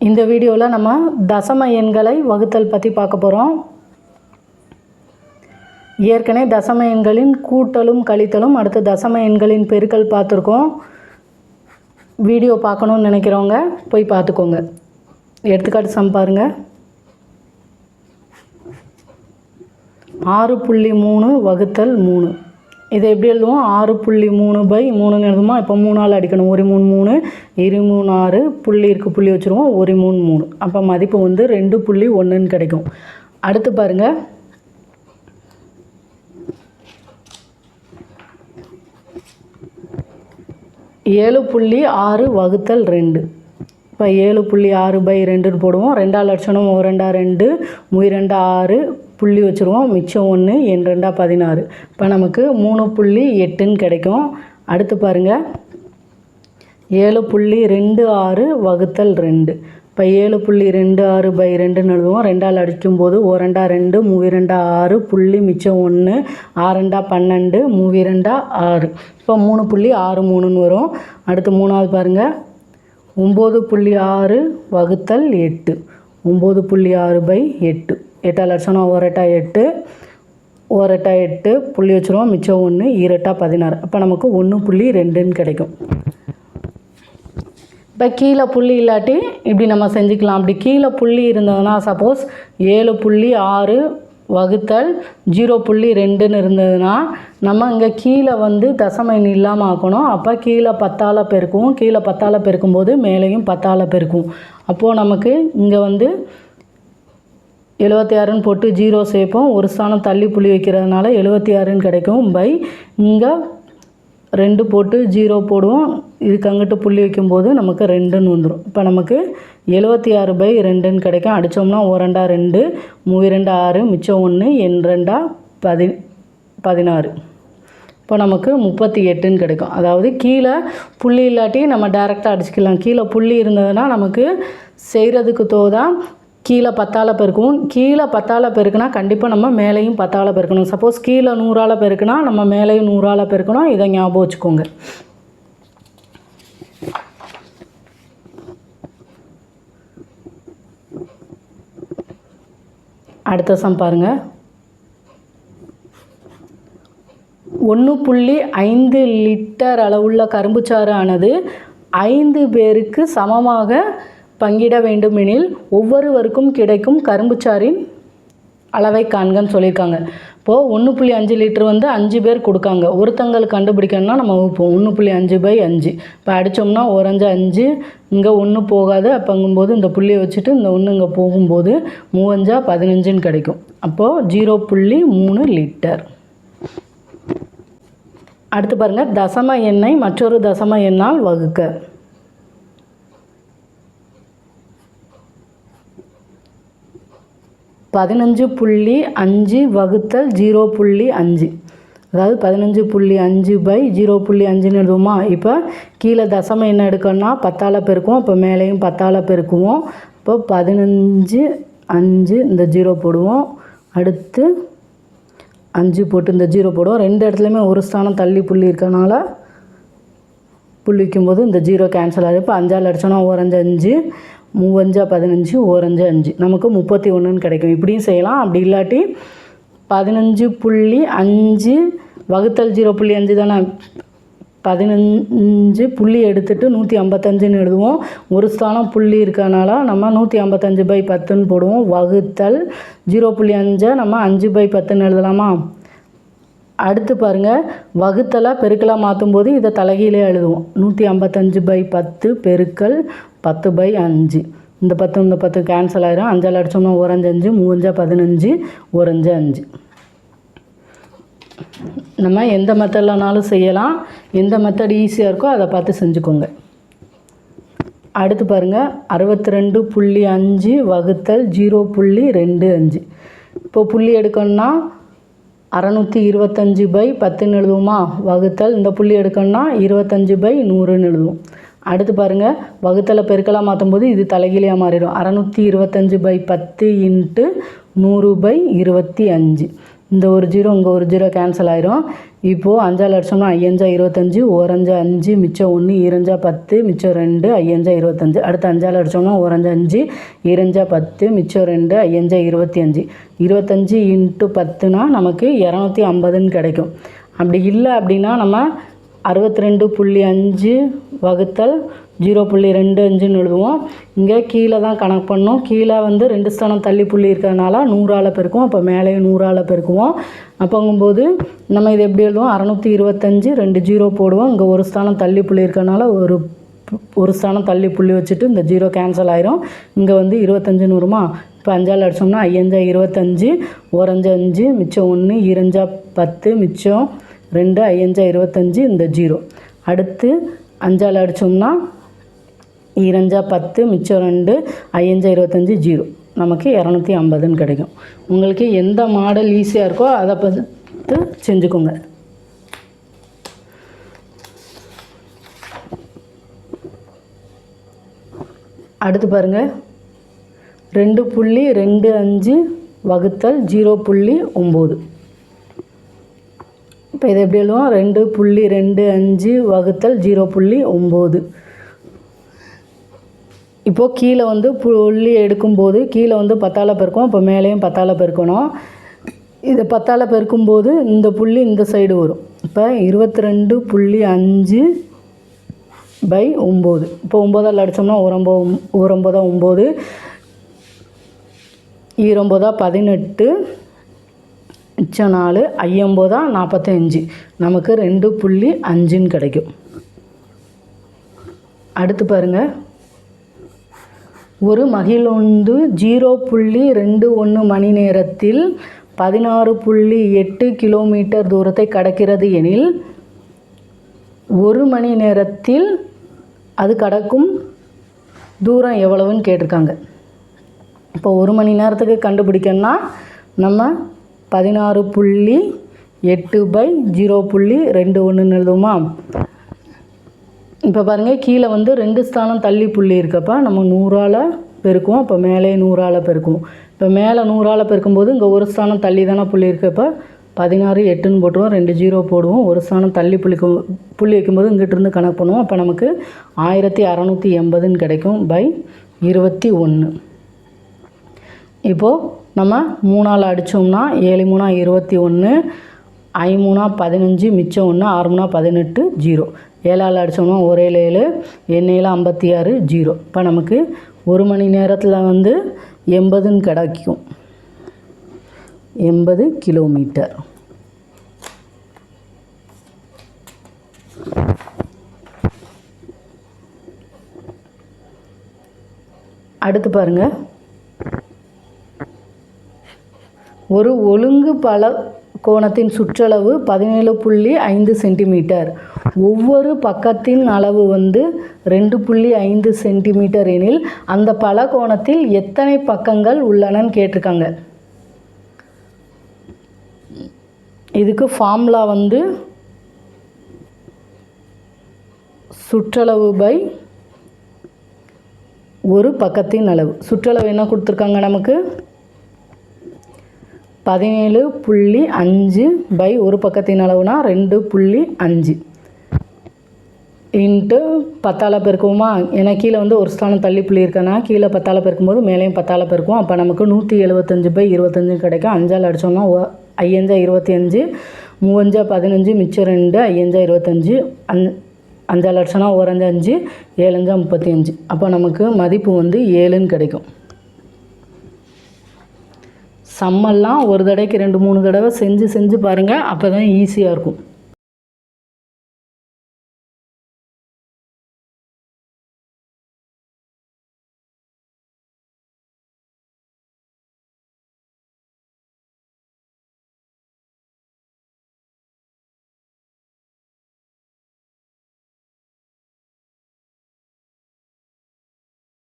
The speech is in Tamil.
இந்த வீடியோவில் நம்ம தசம எண்களை வகுத்தல் பற்றி பார்க்க போகிறோம். ஏற்கனவே தசம எண்களின் கூட்டலும் கழித்தலும் அடுத்து தசம எண்களின் பெருக்கல் பார்த்துருக்கோம். வீடியோ பார்க்கணுன்னு நினைக்கிறவங்க போய் பார்த்துக்கோங்க. எடுத்துக்காட்டு சம் பாருங்கள். 6.3 வகுத்தல் 3. இதை எப்படி எழுதுவோம்? 6.3/3 எழுதுமா? இப்போ 3ஆல் அடிக்கணும். 1 3 3 2 3 6 புள்ளி இருக்குது, புள்ளி வச்சுருவோம். 1 3 3. அப்போ மதிப்பு வந்து 2.1ன்னு கிடைக்கும். அடுத்து பாருங்கள், 7.6 வகுத்தல் 2. இப்போ 7.6/2 போடுவோம். 2ஆல் அடிச்சோம். 1 2 2 2 6 புள்ளி வச்சுருவோம். மிச்சம் 1 எண் 2 16. இப்போ நமக்கு 3.8ன்னு கிடைக்கும். அடுத்து பாருங்கள், 7.26 வகுத்தல் 2. இப்போ 7.26/2 எழுதுவோம். 2ஆல் அடிக்கும்போது 1 2 2 2 6 புள்ளி மிச்சம் 1 6 2 12 3 2 6. இப்போ 3.63ன்னு வரும். அடுத்து மூணாவது பாருங்கள், 9.6 வகுத்தல் 8. 9.6/8. 8ஆல் அடிச்சோன்னா 1 8 8 1 8 8 புள்ளி வச்சுருவோம். மிச்சம் 1 2 8 16. அப்போ நமக்கு 1.2ன்னு கிடைக்கும். இப்போ கீழே புள்ளி இல்லாட்டி இப்படி நம்ம செஞ்சுக்கலாம். அப்படி கீழே புள்ளி இருந்ததுன்னா, சப்போஸ் 7.6 வகுத்தல் 0.2ன்னு இருந்ததுன்னா நம்ம இங்கே கீழே வந்து தசம எண் இல்லாமல் ஆக்கணும். அப்போ கீழே 10ஆல் பெருக்குவோம். கீழே 10ஆல் பெருக்கும்போது மேலேயும் 10ஆல் பெருக்குவோம். அப்போது நமக்கு இங்கே வந்து 76ன்னு போட்டு 0 சேர்ப்போம். ஒரு ஸ்தானம் தள்ளி புள்ளி வைக்கிறதுனால 76ன்னு கிடைக்கும். பை இங்கே 2 போட்டு 0 போடுவோம். இதுக்கு அங்கிட்டு புள்ளி வைக்கும்போது நமக்கு 2ன்னு வந்துடும். இப்போ நமக்கு 76/2ன்னு கிடைக்கும். அடித்தோம்னா 1 2 2 3 2 6 மிச்சம் 1 எண் 2 16. இப்போ நமக்கு 38ன்னு கிடைக்கும். அதாவது கீழே புள்ளி இல்லாட்டி நம்ம டைரெக்டாக அடிச்சுக்கலாம். கீழே புள்ளி இருந்ததுன்னா நமக்கு செய்கிறதுக்கு தோதான் கீழே 10ஆல் பெருக்குவோம். கீழே 10ஆல் பெருக்குனா கண்டிப்பாக நம்ம மேலேயும் 10ஆல் பெருக்கணும். சப்போஸ் கீழே 100ஆல் பெருக்குனா நம்ம மேலேயும் 100ஆல் பெருக்கணும். இதை ஞாபகம் வச்சுக்கோங்க. அடுத்த சம் பாருங்கள். 1.5 லிட்டர் அளவுள்ள கரும்புச்சாறு ஆனது 5 பேருக்கு சமமாக பங்கிட வேண்டுமெனில் ஒவ்வொருவருக்கும் கிடைக்கும் கரும்புச்சாறின் அளவை காண்கன்னு சொல்லியிருக்காங்க. இப்போது 1.5 லிட்டர் வந்து 5 பேர் கொடுக்காங்க. ஒருத்தங்களுக்கு கண்டுபிடிக்கணும்னா நம்ம வைப்போம் 1.5/5. இப்போ அடித்தோம்னா 1 5 5 இங்கே 1 போகாது. அப்போங்கும்போது இந்த புள்ளியை வச்சுட்டு இந்த 1 இங்கே போகும்போது 3 5 15ன்னு கிடைக்கும். அப்போது 0.3 லிட்டர். அடுத்து பாருங்கள், தசம எண்ணை மற்றொரு தசம எண்ணால் வகுக்க. 15.5 வகுத்தல் 0.5. அதாவது 15.5/0.5ன்னு எழுதுவோமா? இப்போ கீழே தசம எண்ணை எடுக்கணும்னா 10ஆல் பெருக்குவோம். இப்போ மேலேயும் 10ஆல் பெருக்குவோம். இப்போ 15 5 இந்த 0 போடுவோம். அடுத்து 5 போட்டு இந்த 0 போடுவோம். 2 இடத்துலையுமே ஒரு ஸ்தானம் தள்ளி புள்ளி இருக்கனால புள்ளி வைக்கும்போது இந்த 0 கேன்சல் ஆகுது. இப்போ 5ஆல் அடித்தோன்னா 1 5 5 3 5 15 1 5 5 நமக்கு 31ன்னு கிடைக்கும். இப்படியும் செய்யலாம். அப்படி இல்லாட்டி 15.5 வகுத்தல் 0.5 தானே. 15 புள்ளி எடுத்துகிட்டு 155ன்னு எழுதுவோம். ஒரு ஸ்தானம் புள்ளி இருக்கனால நம்ம 155/10ன்னு போடுவோம். வகுத்தல் 0.5 நம்ம 5/10ன்னு எழுதலாமா? அடுத்து பாருங்கள், வகுத்தலாக பெருக்கலாக மாற்றும்போது இதை தலைகீழே எழுதுவோம். 155/10 பெருக்கல் 10/5. இந்த 10 இந்த 10 கேன்சல் ஆகிடும். 5ஆல் அடித்தோம்னா 1 5 5 3 5 15 1 5 5. நம்ம எந்த மெத்தட்லனாலும் செய்யலாம். எந்த மெத்தட் ஈஸியாக இருக்கோ அதை பார்த்து செஞ்சுக்கோங்க. அடுத்து பாருங்கள், 62.5 வகுத்தல் 0.25. இப்போ புள்ளி எடுக்கணும்னா 625/10ன்னு எழுதுவோமா? வகுத்தல் இந்த புள்ளி எடுக்கணும்னா 25/100ன்னு எழுதுவோம். அடுத்து பாருங்கள், வகுத்தலை பெருக்கலாக மாற்றும்போது இது தலைகீழியாக மாறிடும். 625/10 × 100/25. இந்த ஒரு ஜீரோ இங்கே ஒரு ஜீரோ கேன்சல் ஆயிரும். இப்போது 5ஆல் அடிச்சோம்னா 5 25, 1 5, மிச்சம் 1, 2 10, மிச்சம் 2, 5 25. அடுத்து 5ஆல் அடிச்சோம்னா 1 5, 2 10, மிச்சம் 2, 5 25. 25 × 10னா நமக்கு 250ன்னு கிடைக்கும். அப்படி இல்லை அப்படின்னா நம்ம 62.5 வகுத்தல் 0.25ன்னு எழுதுவோம். இங்கே கீழே தான் கணக்கு பண்ணோம். கீழே வந்து 2 ஸ்தானம் தள்ளி புள்ளி இருக்கிறதுனால 100ஆல் பெருக்குவோம். அப்போ மேலேயும் 100ஆல் பெருக்குவோம். அப்போங்கும்போது நம்ம இதை எப்படி எழுதுவோம்? 625 2 0 போடுவோம். இங்கே ஒரு ஸ்தானம் தள்ளி புள்ளி இருக்கிறதுனால ஒரு ஸ்தானம் தள்ளி புள்ளி வச்சுட்டு இந்த 0 கேன்சல் ஆயிரும். இங்கே வந்து 25ன்னு வருமா? இப்போ 5ஆல் அடித்தோம்னா 5 25, 1 5, மிச்சம் 1, 2 10, மிச்சம் 2, 5 25, இந்த 0. அடுத்து 5ஆல் அடித்தோம்னா 2 10, மிச்சம் 2, 5 25, 0. நமக்கு 250ன்னு கிடைக்கும். உங்களுக்கு எந்த மாடல் ஈஸியாக இருக்கோ அதை பார்த்து செஞ்சுக்கோங்க. அடுத்து பாருங்கள், 2.25 வகுத்தல் 0.9. இப்போ இதை எப்படி எழுதுவோம்? 2.25 வகுத்தல் 0.9. இப்போது கீழே வந்து புள்ளி எடுக்கும்போது கீழே வந்து 10ஆல் பெருக்கும். இப்போ மேலேயும் 10ஆல் பெருக்கணும். இதை 10ஆல் பெருக்கும்போது இந்த புள்ளி இந்த சைடு வரும். இப்போ 22.5 பை 9. இப்போ 9ஆல் அடித்தோம்னா 9 9, 9 18, மிச்சம் 4, 5 45. நமக்கு 2.5ன்னு கிடைக்கும். அடுத்து பாருங்கள், ஒரு மகிழுந்து 0.21 மணி நேரத்தில் 16.8 கிலோமீட்டர் தூரத்தை கடக்கிறது எனில் 1 மணி நேரத்தில் அது கடக்கும் தூரம் எவ்வளவுன்னு கேட்டிருக்காங்க. இப்போ 1 மணி நேரத்துக்கு கண்டுபிடிக்கணும்னா நம்ம 16.8 பை 0.21 எழுதுவோமா? இப்போ பாருங்கள், கீழே வந்து 2 ஸ்தானம் தள்ளி புள்ளி இருக்கப்போ நம்ம 100ஆல் பெருக்குவோம். இப்போ மேலே 100ஆல் பெருக்குவோம். இப்போ மேலே 100ஆல் பெருக்கும்போது இங்கே ஒரு ஸ்தானம் தள்ளி தானே புள்ளி இருக்கப்போ 16 8ன்னு போட்டுருவோம். 2 0 போடுவோம். ஒரு ஸ்தானம் தள்ளி புள்ளி வைக்கும்போது இங்கிட்டிருந்து கணக்கு பண்ணுவோம். அப்போ நமக்கு 1680ன்னு கிடைக்கும் பை 21. இப்போது நம்ம 3ஆல் அடித்தோம்னா 7 3 21, 5 3 15, மிச்சம் 1, 6 3 18, 0. 7ஆல் அடித்தோம்னா 1 7 7, 56, 0. இப்போ நமக்கு 1 மணி நேரத்தில் வந்து 80ன்னு கிடைக்கும். 80 கிலோமீட்டர். அடுத்து பாருங்கள், ஒரு ஒழுங்கு பலகோணத்தின் சுற்றளவு 17.5 சென்டிமீட்டர். ஒவ்வொரு பக்கத்தின் அளவு வந்து 2.5 சென்டிமீட்டர் எனில் அந்த பலகோணத்தில் எத்தனை பக்கங்கள் உள்ளனன்னு கேட்டிருக்காங்க. இதுக்கு ஃபார்முலா வந்து சுற்றளவு பை ஒரு பக்கத்தின் அளவு. சுற்றளவு என்ன கொடுத்துருக்காங்க நமக்கு? 17.5 பை ஒரு பக்கத்தின் அளவுனா 2.5 இன்ட்டு 10ஆல் பெருக்குவோமா? ஏன்னா கீழே வந்து ஒரு ஸ்தானம் தள்ளி புள்ளி இருக்கனா கீழே 10ஆல் பெருக்கும்போது மேலேயும் 10ஆல் பெருக்குவோம். அப்போ நமக்கு 175 பை 25 கிடைக்கும். 5ஆல் அடித்தோம்னா 5 25, 3 15, மிச்சம் 2, 5 25, 5ஆல் அடித்தோம்னா 1 5, 7 35. அப்போ நமக்கு மதிப்பு வந்து 7ன்னு கிடைக்கும். சம்மெல்லாம் ஒரு தடவைக்கு 2 3 தடவை செஞ்சு பாருங்கள். அப்போ தான் ஈஸியாக இருக்கும்.